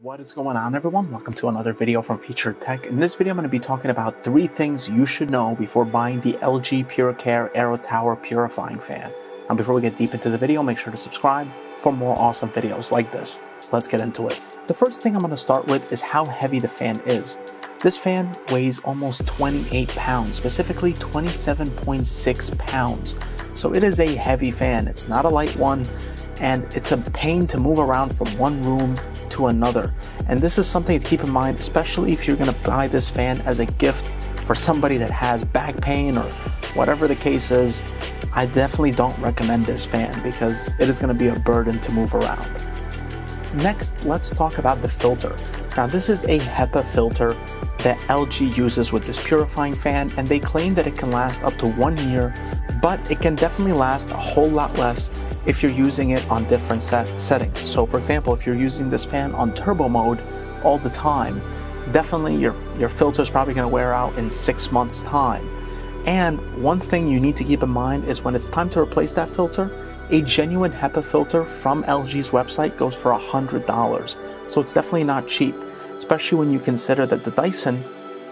What is going on, everyone? Welcome to another video from Featured Tech. In this video, I'm going to be talking about 3 things you should know before buying the LG AeroTower Purifying Fan. Now, before we get deep into the video, make sure to subscribe for more awesome videos like this. Let's get into it. The first thing I'm going to start with is how heavy the fan is. This fan weighs almost 28 pounds, specifically 27.6 pounds. So it is a heavy fan. It's not a light one, and it's a pain to move around from one room to another. And this is something to keep in mind, especially if you're going to buy this fan as a gift for somebody that has back pain or whatever the case is. I definitely don't recommend this fan because it is going to be a burden to move around. Next, let's talk about the filter. Now, this is a HEPA filter that LG uses with this purifying fan, and they claim that it can last up to 1 year, but it can definitely last a whole lot less if you're using it on different settings. So for example, if you're using this fan on turbo mode all the time, definitely your filter is probably going to wear out in 6 months time. And one thing you need to keep in mind is when it's time to replace that filter, a genuine HEPA filter from LG's website goes for $100. So it's definitely not cheap, especially when you consider that the Dyson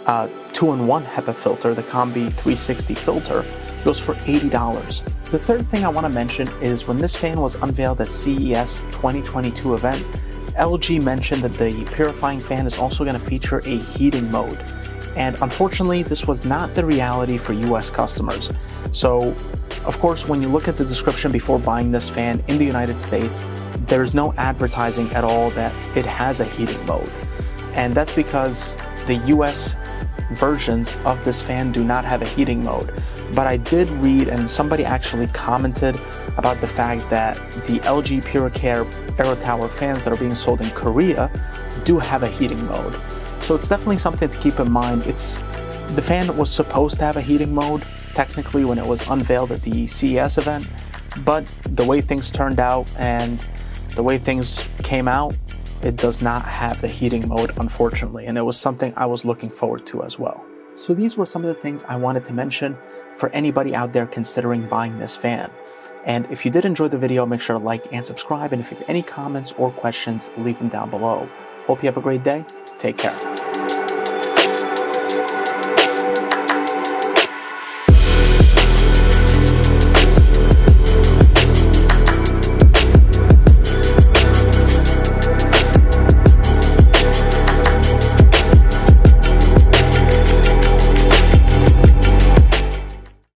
2-in-1 HEPA filter, the Combi 360 filter, goes for $80. The third thing I want to mention is when this fan was unveiled at CES 2022 event, LG mentioned that the purifying fan is also going to feature a heating mode. And unfortunately, this was not the reality for US customers. So, of course, when you look at the description before buying this fan in the United States, there's no advertising at all that it has a heating mode. And that's because the US versions of this fan do not have a heating mode. But I did read, and somebody actually commented about the fact that the LG AeroTower fans that are being sold in Korea do have a heating mode. So it's definitely something to keep in mind. The fan was supposed to have a heating mode, technically, when it was unveiled at the CES event, but the way things turned out and the way things came out, it does not have the heating mode, unfortunately, and it was something I was looking forward to as well. So these were some of the things I wanted to mention for anybody out there considering buying this fan. And if you did enjoy the video, make sure to like and subscribe, and if you have any comments or questions, leave them down below. Hope you have a great day. Take care.